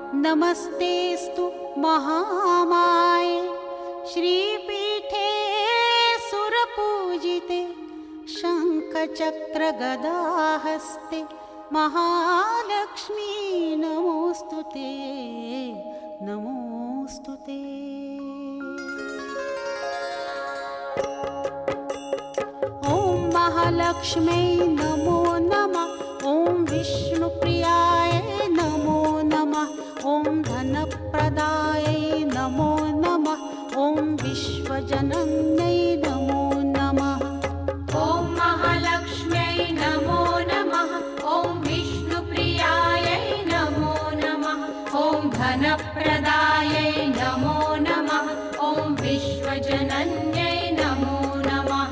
नमस्तेस्तु महामाये श्रीपीठे सुरपूजिते शङ्खचक्रगदाहस्ते महालक्ष्मी नमोऽस्तुते नमोऽस्तुते। ॐ महालक्ष्म्यै नमो नमः। ॐ विष्णुप्रियाय नमो नमः। ॐ धनप्रदायै नमो नमः। ॐ विश्वजनन्यै नमो नमः। ॐ महालक्ष्म्यै नमो नमः। ॐ विष्णुप्रियायै नमो नमः। ॐ धनप्रदायै नमो नमः। ॐ विश्वजनन्यै नमो नमः।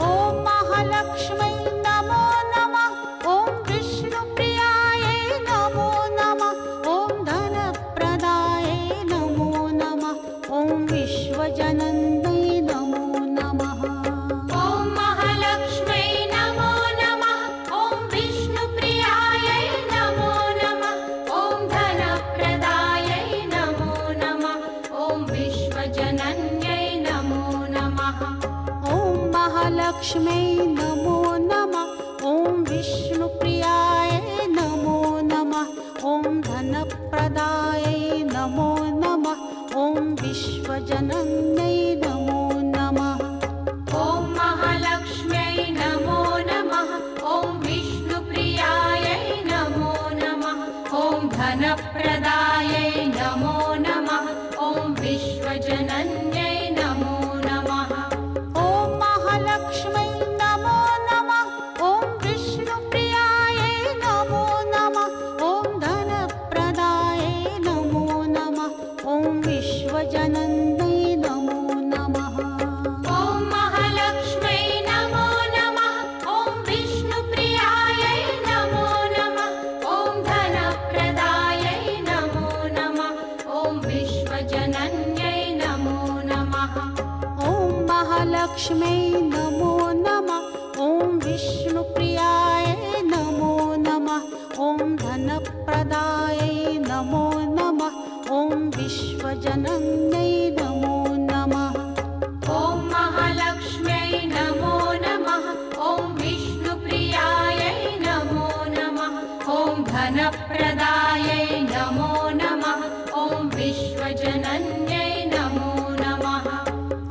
ॐ महालक्ष्म्यै नमो नमः। ॐ विष्णुप्रियायै नमो नमः। ॐ धनप्रदायै नमो नमः। ॐ विश्वजनन्यै नमो नमः। ॐ महालक्ष्म्यै नमो नमः। ॐ विष्णुप्रियायै नमो नमः। ॐ धनप्रदायै नमो नमः। ॐ विश्वजनन्यै नमो नमः। ॐ महालक्ष्म्यै नमो नमः। ॐ विष्णुप्रियायै नमो नमः। ॐ धनप्रदायै नमो नमः। ॐ विश्वजनन्यै नमो नमः। ॐ महालक्ष्म्यै नमो नमः। ॐ विष्णुप्रियायै नमो नमः। ॐ धनप्रदायै नमो नमः। ॐ विश्वजनन्यै नमो नमः। ॐ महालक्ष्म्यै नमो नमः। ॐ विष्णुप्रियायै नमो नमः। ॐ धनप्रदायै नमो नमः। ॐ विश्वजनन्यै नमो नमः। ॐ महालक्ष्म्यै नमो नमः। ॐ विष्णुप्रियायै नमो नमः। ॐ धनप्रदायै नमो नमः। ॐ विश्वजनन्यै नमो नमः। ॐ महालक्ष्म्यै नमो नमः। ॐ विष्णुप्रियायै नमो नमः। ॐ धनप्रदायै नमो नमः। ॐ विश्वजनन्यै नमो नमः। ॐ महालक्ष्म्यै नमो नमः। ॐ विष्णुप्रियायै नमो नमः। ॐ धनप्रदायै नमो नमः। ॐ विश्वजनन्यै नमो नमः।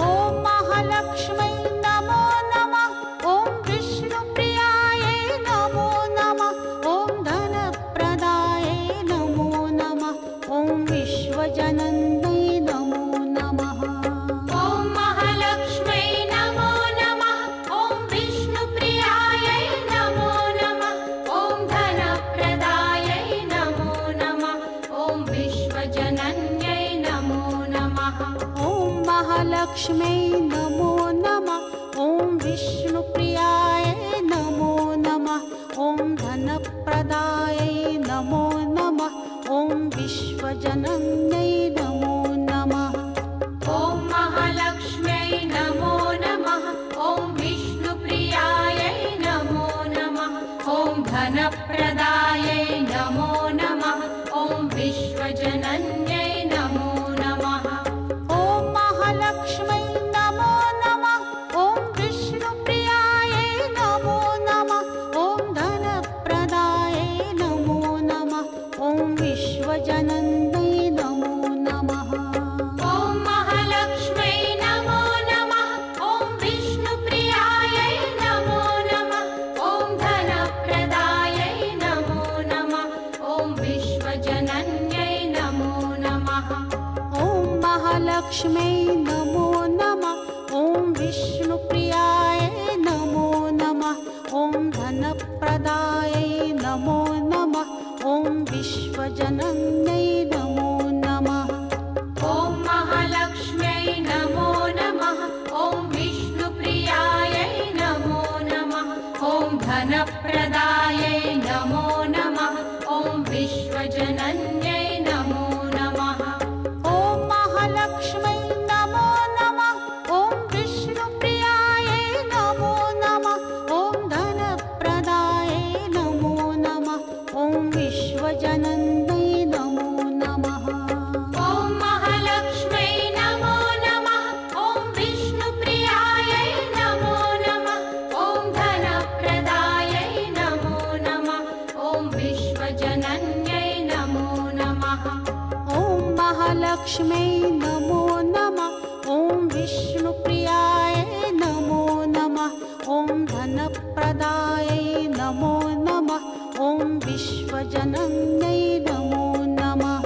ॐ महालक्ष्म्यै नमो नमः। ॐ विष्णुप्रियायै नमो नमः। ॐ धनप्रदायै नमो नमः। ॐ विश्वजनन्यै नमो नमः। ॐ महालक्ष्म्यै नमो नमः। ॐ विष्णुप्रियायै नमो नमः। ॐ धनप्रदायै नमो नमः। ॐ विश्वजनन्यै नमो नमः। ॐ महालक्ष्म्यै नमो नमः। ॐ विष्णुप्रियायै नमो नमः। ॐ धनप्रदायै नमो नमः। ॐ विश्वजनन्यै नमो नमः। ॐ महालक्ष्म्यै नमो नमः। ॐ विष्णुप्रियायै नमो नमः। ॐ धनप्रदायै नमो नमः। ॐ विश्वजनन्यै नमो नमः। ॐ महालक्ष्म्यै नमो नमः। ॐ विष्णुप्रियायै नमो नमः। ॐ धनप्रदायै नमो नमः। ॐ विश्वजनन्यै नमो नमः। ॐ महालक्ष्म्यै नमो नमः। ॐ विष्णुप्रियायै नमो नमः। ॐ धनप्रदायै नमो नमः। ॐ विश्वजनन्यै नमो नमः। ॐ महालक्ष्म्यै नमो नमः। ॐ विष्णुप्रियायै नमो नमः। ॐ धनप्रदायै नमो नमः। ॐ विश्वजनन्यै नमो नमः। ॐ महालक्ष्म्यै नमो नमः। ॐ विष्णुप्रियायै नमो नमः। ॐ धनप्रदायै नमो नमः। ॐ विश्वजनन्यै नमो नमः। ॐ महालक्ष्म्यै नमो नमः। ॐ विष्णुप्रियायै नमो नमः। ॐ धनप्रदायै नमो नमः। ॐ विश्वजनन्यै नमो नमः। महालक्ष्म्यै नमो नमः। ॐ विष्णुप्रियाय नमो नमः। ॐ धनप्रदायै नमो नमः। ॐ विश्वजनन्यै नमो नमः।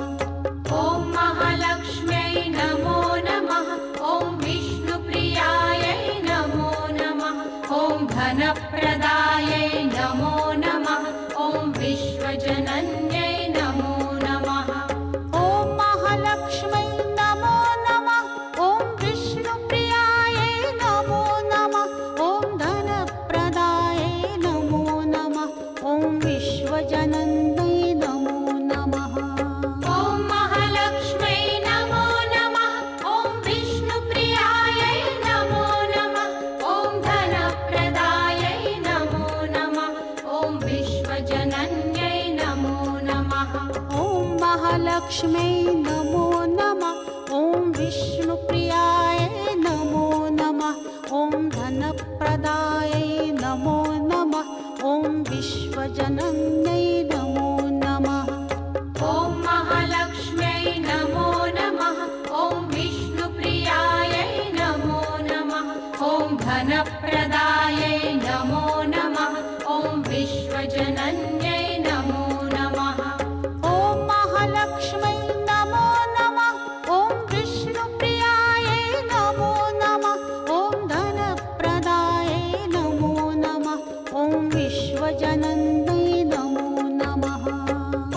ॐ महालक्ष्म्यै नमो नमः। ॐ विष्णुप्रियायै नमो नमः। ॐ धनप्रदायै नमो नमः। ॐ विश्वजनन्यै नमो नमः। ॐ महालक्ष्म्यै नमो नमः। ॐ विष्णुप्रियायै नमो नमः। ॐ धनप्रदायै नमो नमः। ॐ विश्वजनन्यै नमो नमः। ॐ महालक्ष्म्यै नमो नमः। ॐ विष्णुप्रियायै नमो नमः। ॐ धनप्रदायै नमो नमः। ॐ विश्वजनन्यै नमो नमः। ॐ महालक्ष्म्यै नमो नमः। ॐ विष्णुप्रियाय नमो नमः। ॐ धनप्रदायै नमो नमः। ॐ विश्वजनन्यै नमो नमः। ॐ महालक्ष्म्यै नमो नमः। ॐ विष्णुप्रियायै नमो नमः। ॐ धनप्रदायै नमो नमः। ॐ विश्वजनन्यै नमो नमः। ॐ महालक्ष्म्यै नमो नमः। ॐ विष्णुप्रियायै नमो नमः। ॐ धनप्रदायै नमो नमः। ॐ विश्वजनन्यै नमो नमः।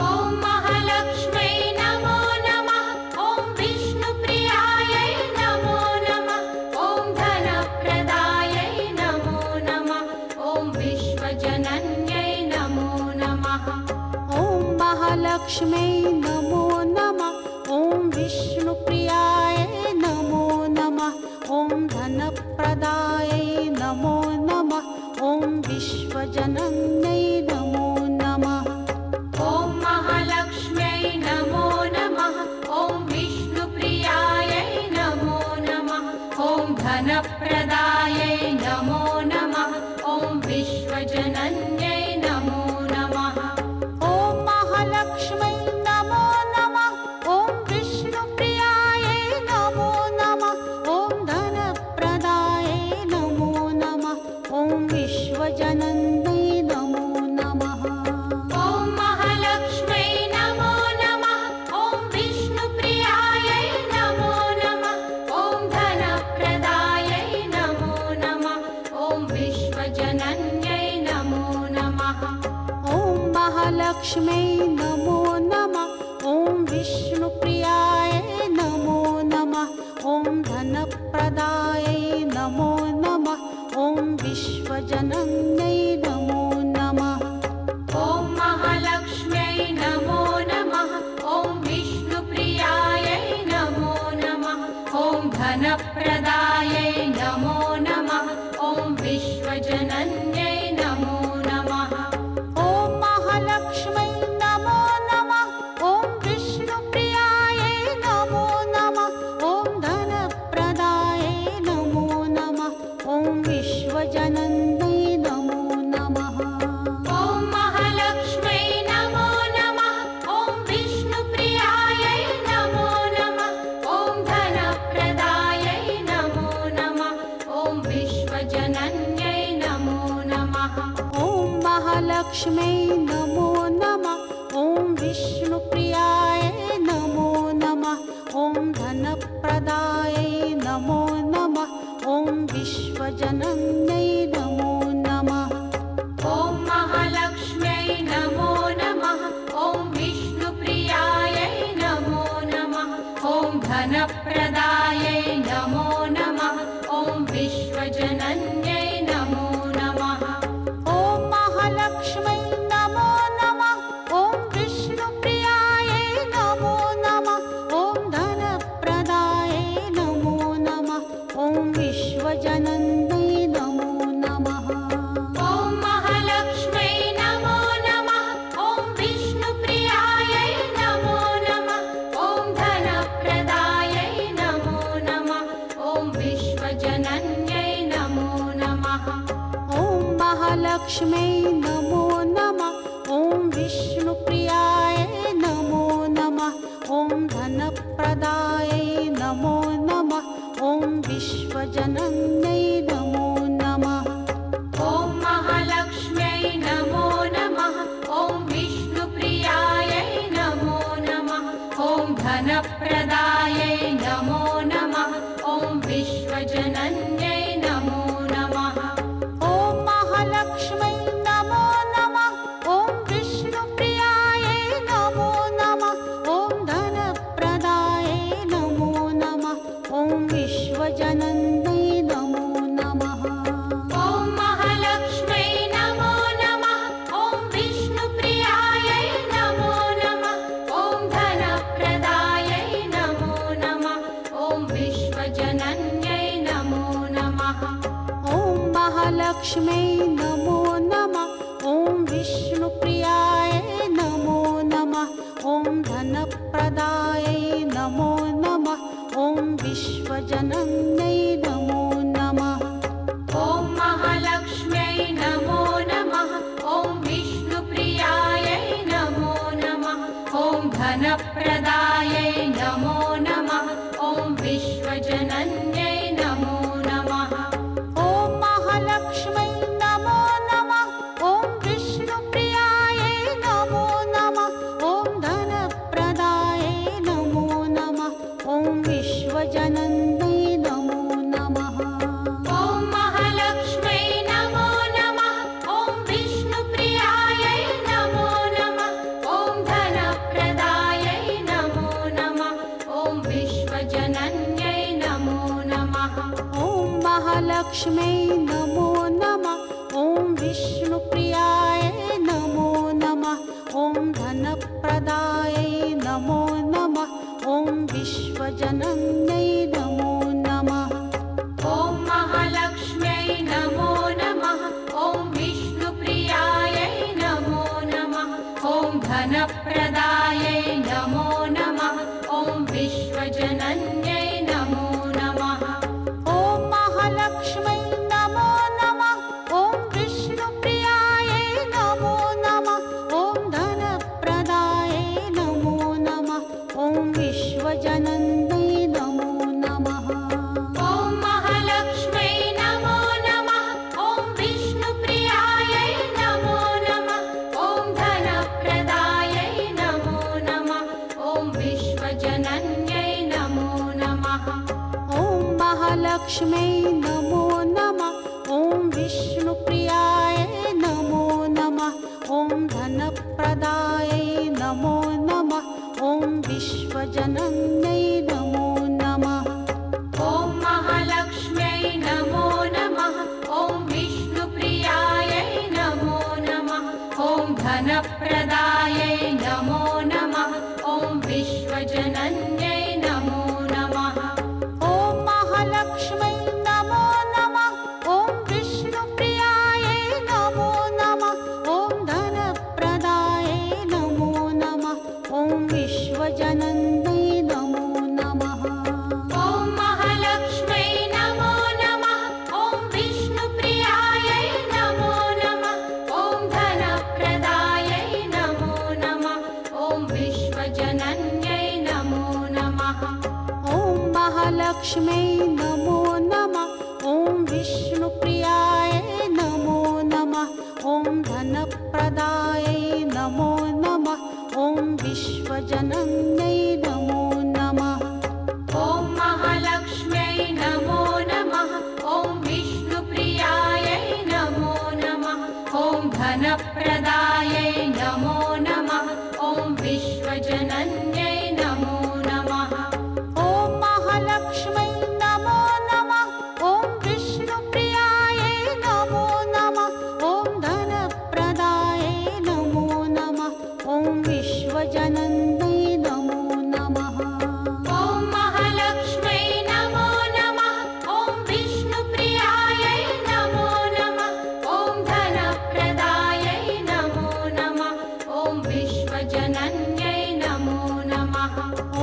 ॐ महालक्ष्म्यै नमो नमः। ॐ विष्णुप्रियायै नमो नमः। ॐ धनप्रदायै नमो नमः। ॐ विश्वजनन्यै नमो नमः। ॐ महालक्ष्म्यै नमो नमः। ॐ विष्णुप्रियाय नमो नमः। ॐ धनप्रदायै नमो नमः। ॐ विश्वजनन्यै नमो नमः। ॐ महालक्ष्म्यै नमो नमः। ॐ विष्णुप्रियायै नमो नमः। ॐ धनप्रदायै नमो नमः। ॐ विश्वजनन्यै नमो नमः। ॐ महालक्ष्म्यै नमो नमः। ॐ विष्णुप्रियायै नमो नमः। ॐ धनप्रदायै नमो नमः। ॐ विश्वजनन्यै नमो नमः। ॐ महालक्ष्म्यै नमो नमः। ॐ विष्णुप्रियायै नमो नमः। ॐ धनप्रदायै नमो नमः। ॐ विश्वजनन्यै नमो नमः। ॐ महालक्ष्म्यै नमो नमः। ॐ विष्णुप्रियाय नमो नमः। ॐ धनप्रदायै नमो नमः। ॐ विश्वजनन्यै नमो नमः। ॐ महालक्ष्म्यै नमो नमः। ॐ विष्णुप्रियायै नमो नमः। ॐ धनप्रदायै नमो नमः। ॐ विश्वजनन्यै नमो नमः। ॐ महालक्ष्म्यै नमो नमः। ॐ विष्णुप्रियायै नमो नमः। ॐ धनप्रदायै नमो नमः। ॐ विश्वजनन्यै नमो नमः। ॐ महालक्ष्म्यै नमो नमः। ॐ विष्णुप्रियायै नमो नमः। ॐ धनप्रदायै नमो नमः। ॐ विश्वजनन्यै नमो नमः। ॐ महालक्ष्म्यै नमो नमः। ॐ विष्णुप्रियाय नमो नमः। ॐ धनप्रदायै नमो नमः। ॐ विश्वजनन्यै नमो नमः। ॐ महालक्ष्म्यै नमो नमः। ॐ विष्णुप्रियायै नमो नमः। ॐ धनप्रदायै नमो नमः। ॐ विश्वजनन्यै नमो नमः। ॐ महालक्ष्म्यै नमो नमः। ॐ विष्णुप्रियायै नमो नमः। ॐ धनप्रदायै नमो नमः। ॐ विश्वजनन्यै नमो नमः। ॐ महालक्ष्म्यै नमो नमः। ॐ विष्णुप्रियायै नमो नमः। ॐ धनप्रदायै नमो नमः। ॐ विश्वजनन्यै नमो नमः। ॐ महालक्ष्म्यै नमो नमः। ॐ विष्णुप्रियाय नमो नमः। ॐ धनप्रदाय महालक्ष्म्यै नमो नमः। ॐ विष्णुप्रियायै नमो नमः। ॐ धनप्रदायै नमो नमः। ॐ विश्वजनन्यै नमो नमः। ॐ महालक्ष्म्यै नमो नमः। ॐ विष्णुप्रियायै नमो नमः। ॐ धनप्रदायै नमो नमः। ॐ विश्वजनन्यै नमो नमः। ॐ महालक्ष्म्यै नमो नमः। ॐ विष्णुप्रियायै नमो नमः। ॐ धनप्रदायै नमो नमः। ॐ विश्वजनन्यै नमो नमः। ॐ महालक्ष्म्यै नमो नमः। ॐ विष्णुप्रियायै नमो नमः। ॐ धनप्रदायै नमो नमः। ॐ विश्वजनन्यै नमो नमः। ॐ महालक्ष्म्यै नमो नमः। ॐ विष्णुप्रियायै नमो नमः। ॐ धनप्रदायै नमो नमः। ॐ विश्वजनन्यै नमो नमः। ॐ महालक्ष्म्यै नमो नमः। ॐ विष्णुप्रियायै नमो नमः। ॐ धनप्रदायै नमो नमः। ॐ विश्वजनन्यै नमो नमः। ॐ महालक्ष्म्यै नमो नमः। ॐ विष्णुप्रियायै नमो नमः। ॐ धनप्रदायै नमो नमः। ॐ विश्वजनन्यै नमो नमः। ॐ महालक्ष्म्यै नमो नमः। ॐ विष्णुप्रियायै नमो नमः। ॐ धनप्रदायै नमो नमः। ॐ विश्वजनन्यै नमो नमः। ॐ महालक्ष्म्यै नमो नमः। ॐ विष्णुप्रियायै नमो नमः। ॐ धनप्रदायै नमो नमः। ॐ विश्वजनन्यै नमो नमः। ॐ महालक्ष्म्यै नमो नमः। ॐ विष्णुप्रियायै नमो नमः। ॐ धनप्रदायै नमो नमः। ॐ विश्वजनन्यै नमो नमः। ॐ महालक्ष्म्यै नमो नमः। ॐ विष्णुप्रियायै नमो नमः। ॐ धनप्रदायै नमो नमः। ॐ विश्वजनन्यै नमो नमः। ॐ महालक्ष्म्यै नमो नमः। ॐ विष्णुप्रियायै नमो नमः। ॐ धनप्रदायै नमो नमः। ॐ विश्वजनन्यै नमो नमः। ॐ महालक्ष्म्यै नमो नमः। ॐ विष्णुप्रियायै नमो नमः। ॐ धनप्रदायै नमो नमः। ॐ विश्वजनन्यै नमो नमः। ॐ महालक्ष्म्यै नमो नमः। ॐ विष्णुप्रियायै नमो नमः। ॐ धनप्रदायै नमो नमः। ॐ विश्वजनन्यै नमो नमः। ॐ महालक्ष्म्यै नमो नमः। ॐ विष्णुप्रियायै नमो नमः। ॐ धनप्रदायै नमो नमः। ॐ विश्वजनन्यै नमो नमः। ॐ महालक्ष्म्यै नमो नमः। ॐ विष्णुप्रियायै नमो नमः। ॐ धनप्रदायै नमो नमः। ॐ विश्वजनन्यै नमो नमः।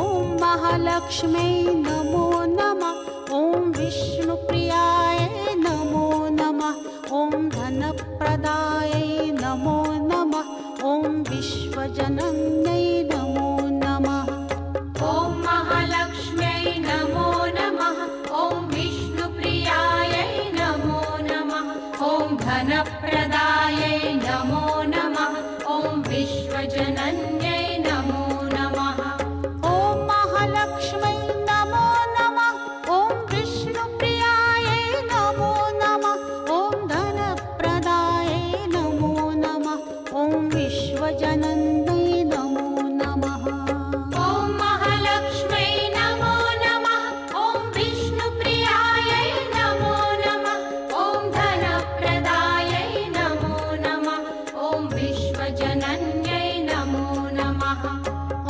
ॐ महालक्ष्म्यै नमो नमः। ॐ विष्णुप्रियायै नमो नमः। ॐ धनप्रदायै नमो नमः। ॐ विश्वजनन्यै नमो नमः। ॐ महालक्ष्म्यै नमो नमः। ॐ विष्णुप्रियायै नमो नमः। ॐ धनप्रदायै नमो नमः। ॐ विश्वजनन्यै नमो नमः। ॐ महालक्ष्म्यै नमो नमः। ॐ विष्णुप्रियायै नमो नमः। ॐ धनप्रदायै नमो नमः। ॐ विश्वजनन्यै नमो नमः। ॐ महालक्ष्म्यै नमो नमः। ॐ विष्णुप्रियायै नमो नमः। ॐ धनप्रदायै नमो नमः। ॐ विश्वजनन्यै नमो नमः।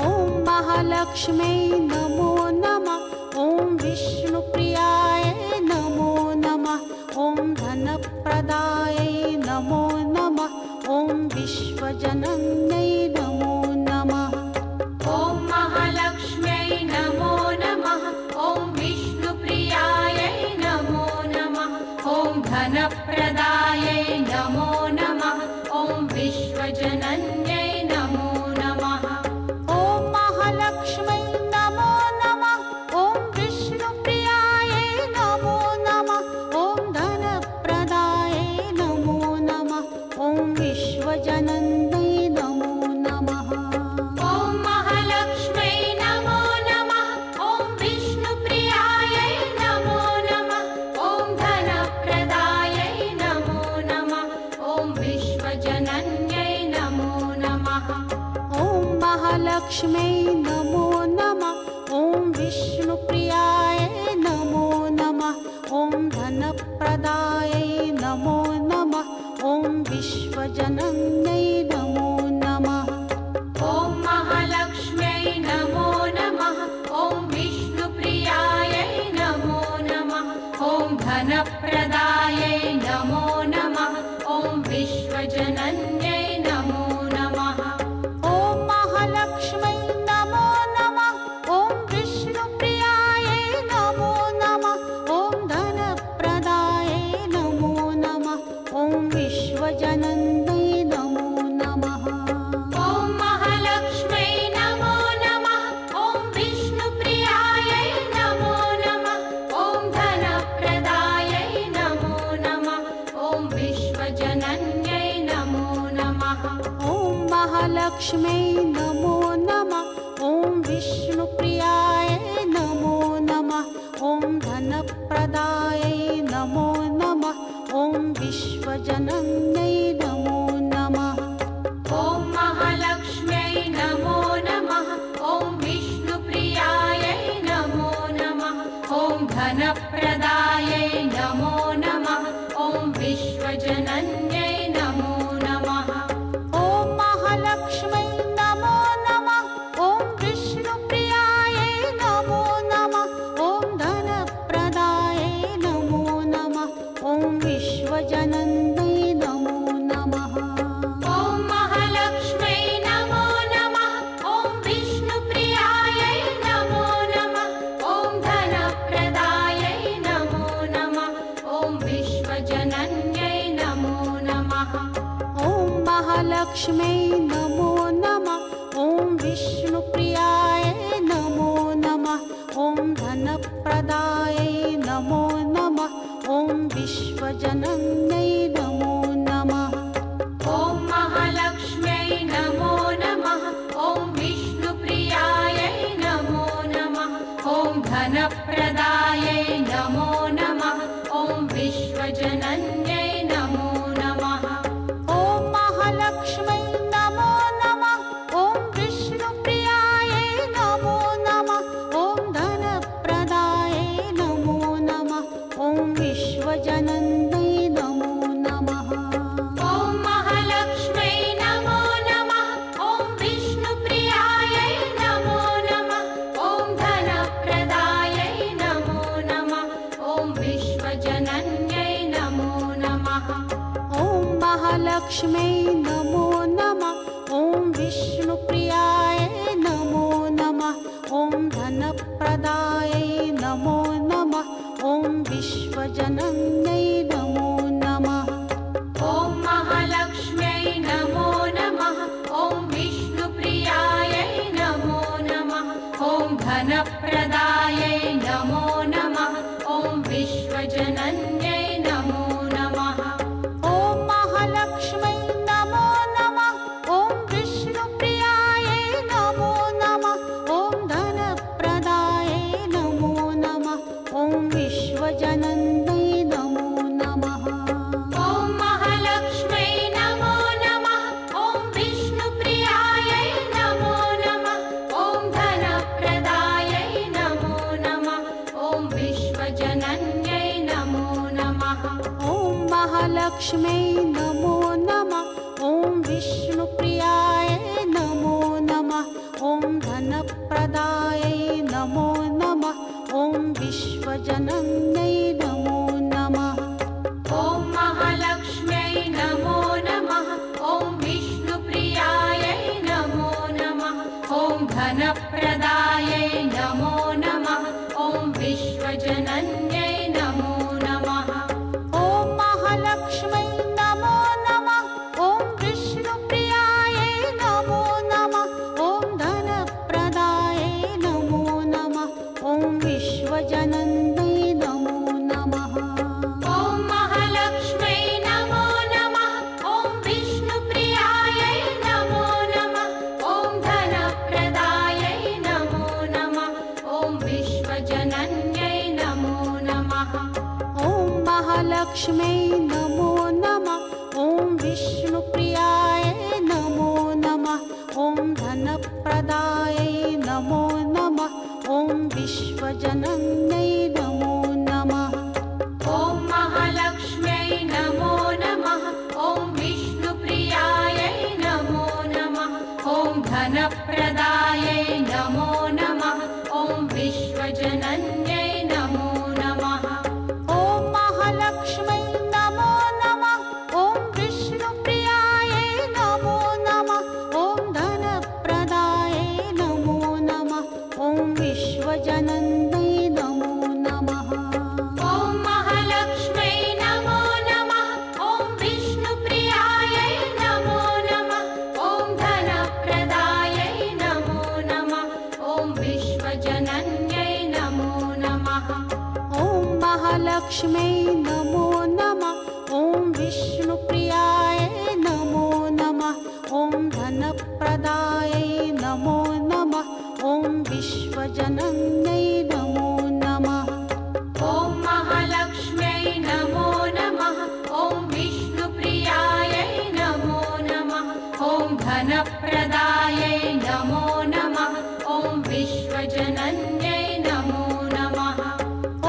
ॐ महालक्ष्म्यै नमो नमः। ॐ विष्णुप्रियायै नमो नमः। ॐ धनप्रदायै विश्वजनन्यै नमो नमः। ॐ महालक्ष्म्यै नमो नमः। ॐ विष्णुप्रियायै नमो नमः। ॐ धनप्रदायै नमो नमः। ॐ विश्वजनन्यै नमो नमः। ॐ महालक्ष्म्यै नमो नमः। ॐ विष्णुप्रियायै नमो नमः। ॐ धनप्रदायै नमो नमः। ॐ विश्वजनन्यै नमो नमः। ॐ महालक्ष्म्यै नमो नमः। ॐ विष्णुप्रियायै नमो नमः। ॐ धनप्रदायै नमो नमः। ॐ विश्वजनन्यै नमो नमः। ॐ महालक्ष्म्यै नमो नमः। ॐ विष्णुप्रियायै नमो नमः। ॐ धनप्रदायै नमो नमः। ॐ विश्वजनन्यै नमो नमः। ॐ महालक्ष्म्यै नमो नमः। ॐ विष्णुप्रियायै नमो नमः। ॐ धनप्रदायै नमो नमः। ॐ विश्वजनन्यै नमो नमः। ॐ महालक्ष्म्यै नमो नमः। ॐ विष्णुप्रियायै नमो नमः। ॐ धनप्रदायै नमो नमः। ॐ विश्वजनन्यै नमो नमः। ॐ महालक्ष्म्यै नमो नमः। ॐ विष्णुप्रियायै नमो नमः। ॐ धनप्रदायै नमो नमः। ॐ विश्वजनन्यै नमो नमः। ॐ महालक्ष्म्यै नमो नमः। ॐ विष्णुप्रियायै नमो नमः। ॐ धनप्रदायै नमो नमः। ॐ विश्वजनन्यै नमो नमः। ॐ महालक्ष्म्यै नमो नमः। ॐ विष्णुप्रियायै नमो नमः। ॐ धनप्रदायै नमो नमः। ॐ विश्वजनन्यै नमो नमः। ॐ महालक्ष्म्यै नमो नमः। ॐ विष्णुप्रियायै नमो नमः। ॐ धनप्रदायै नमो नमः। ॐ विश्वजनन्यै नमो नमः। ॐ महालक्ष्म्यै नमो नमः। ॐ विष्णुप्रियायै नमो नमः। ॐ धनप्रदायै नमो नमः। ॐ विश्वजनन्यै नमो नमः। ॐ महालक्ष्म्यै नमो नमः। ॐ विष्णुप्रियायै नमो नमः। ॐ धनप्रदायै नमो नमः। ॐ विश्वजनन्यै नमो नमः। ॐ महालक्ष्म्यै नमो नमः। ॐ विष्णुप्रियायै नमो नमः। ॐ धनप्रदायै नमो नमः। ॐ विश्वजनन्यै नमो नमः। ॐ महालक्ष्म्यै नमो नमः। ॐ विष्णुप्रियायै नमो नमः। ॐ धनप्रदायै नमो नमः। ॐ विश्वजनन्यै नमो नमः। ॐ महालक्ष्म्यै नमो नमः। ॐ विष्णुप्रियायै नमो नमः। ॐ धनप्रदायै नमो नमः। ॐ विश्वजनन्यै नमो नमः। ॐ महालक्ष्म्यै नमो नमः। ॐ विष्णुप्रियायै नमो नमः। ॐ धनप्रदायै नमो नमः। ॐ विश्वजनन्यै नमो नमः। ॐ महालक्ष्म्यै नमो नमः। ॐ विष्णुप्रियायै नमो नमः। ॐ धनप्रदायै नमो नमः। ॐ विश्वजनन्यै नमो नमः। ॐ महालक्ष्म्यै नमो नमः। ॐ विष्णुप्रियायै नमो नमः। ॐ धनप्रदायै नमो नमः। ॐ विश्वजनन्यै नमो नमः। ॐ महालक्ष्म्यै नमो नमः। ॐ विष्णुप्रियायै नमो नमः। ॐ धनप्रदायै नमो नमः। ॐ विश्वजनन्यै नमो नमः। ॐ महालक्ष्म्यै नमो नमः। ॐ विष्णुप्रियायै नमो नमः। ॐ धनप्रदायै नमो नमः। ॐ विश्वजनन्यै नमो नमः। ॐ महालक्ष्म्यै नमो नमः। ॐ विष्णुप्रियायै धनप्रदायै नमो नमः ॐ विश्वजनन्यै नमो नमः ॐ महालक्ष्मै नमो नमः ॐ विष्णुप्रियायै नमो नमः ॐ धनप्रदायै नमो नमः ॐ विश्वजनन्यै नमो नमः ॐ महालक्ष्मै नमो नमः ॐ विष्णुप्रियायै नमो नमः ॐ धनप्रदायै नमो नमः ॐ विश्वजनन्यै नमो नमः ॐ महालक्ष्मै नमो नमः ॐ विष्णुप्रियायै नमो नमः ॐ धनप्रदायै नमो नमः ॐ विश्वजनन्यै नमो नमः ॐ महालक्ष्म्यै नमो नमः ॐ विष्णुप्रियायै नमो नमः ॐ धनप्रदायै नमो नमः ॐ विश्वजनन्यै नमो नमः ॐ महालक्ष्मै नमो नमः ॐ विष्णुप्रियायै नमो नमः ॐ धनप्रदायै नमो नमः ॐ विश्वजनन्यै नमो नमः ॐ महालक्ष्म्यै नमो नमः ॐ विष्णुप्रियायै नमो नमः ॐ धनप्रदायै नमो नमः ॐ विश्वजनन्यै नमो नमः ॐ महालक्ष्मै नमो नमः ॐ विष्णुप्रियायै नमो नमः ॐ धनप्रदायै नमो नमः ॐ विश्वजनन्यै नमो नमः ॐ महालक्ष्म्यै नमो नमः ॐ विष्णुप्रियायै नमो नमः ॐ धनप्रदायै नमो नमः ॐ विश्वजनन्यै नमो नमः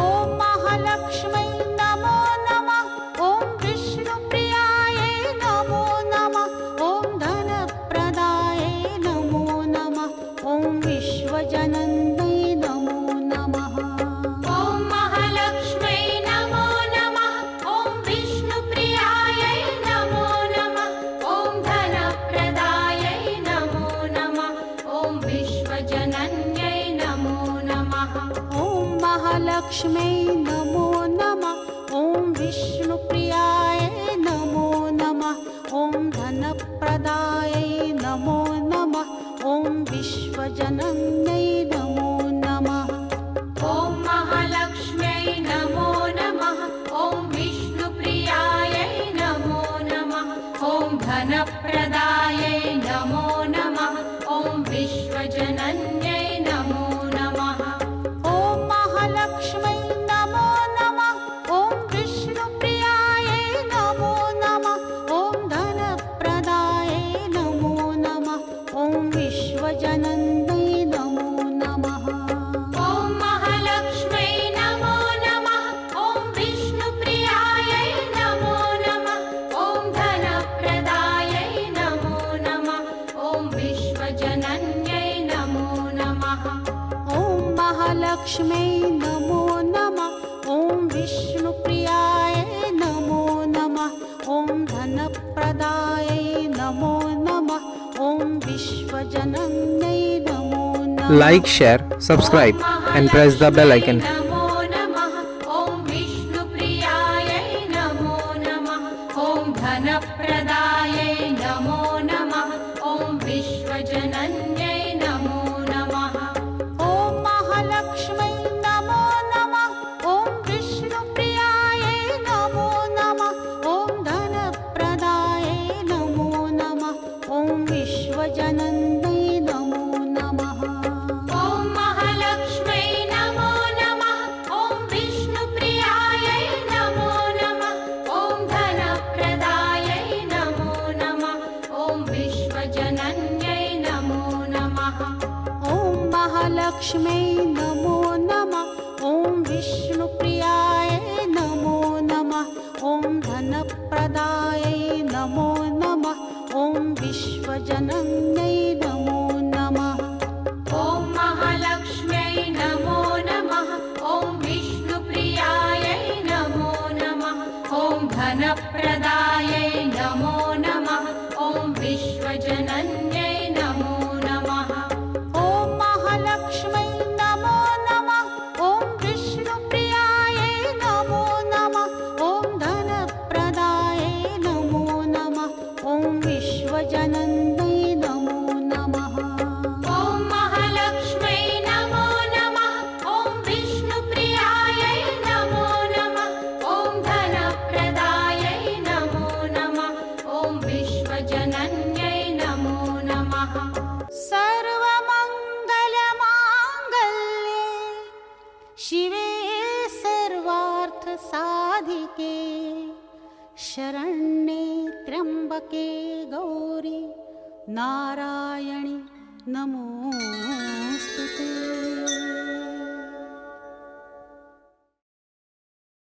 ॐ महालक्ष्मै नमो नमः ॐ विष्णुप्रियायै नमो नमः ॐ धनप्रदायै नमो नमः ॐ विश्वजनन्यै नमो नमः ॐ महालक्ष्म्यै नमो नमः ॐ विष्णुप्रियायै नमो नमः ॐ धनप्रदायै नमो नमः ॐ विश्वजनन्यै नमो नमः ॐ महालक्ष्मै नमो नमः ॐ विष्णुप्रियायै नमो नमः ॐ धनप्रदायै नमो नमः ॐ विश्वजनन्यै नमो नमः ॐ महालक्ष्म्यै नमो नमः ॐ विष्णुप्रियायै नमो नमः ॐ धनप्रदायै नमो नमः ॐ विश्वजनन्यै नमो नमः ॐ महालक्ष्मै नमो नमः ॐ विष्णुप्रियायै नमो नमः ॐ धनप्रदायै नमो नमः ॐ विश्वजनन्यै नमो नमः ॐ महालक्ष्म्यै नमो नमः ॐ विष्णुप्रियायै नमो नमः ॐ धनप्रदायै नमो नमः ॐ विश्वजनन्यै नमो नमः ॐ महालक्ष्मै नमो नमः ॐ विष्णुप्रियायै नमो नमः ॐ धनप्रदायै नमो नमः ॐ विश्वजनन्यै नमो नमः Like, share, subscribe, and press the bell icon. नमो नमः ॐ विष्णुप्रियायै नमो नमः ॐ धनप्रदायै नमो नमः ॐ विश्वजनन्यै नमो नमः ॐ महालक्ष्मै नमो नमः ॐ विष्णुप्रियायै नमो नमः ॐ धनप्रदायै नमो नमः ॐ विश्वजनन्यै नमो नमः ॐ महालक्ष्म्यै नमो नमः ॐ विष्णुप्रियायै नमो नमः ॐ धनप्रदायै नमो नमः ॐ विश्वजनन्यै नमो नमः ॐ महालक्ष्मै नमो नमः ॐ विष्णुप्रियायै नमो नमः ॐ धनप्रदायै नमो नमः ॐ विश्वजनन्यै नमो नमः ॐ महालक्ष्म्यै नमो नमः ॐ विष्णुप्रियायै नमो नमः ॐ धनप्रदायै नमो नमः ॐ विश्वजनन्यै नमो नमः ॐ शरण्ये त्र्यम्बके गौरी नारायणि नमोऽस्तुते।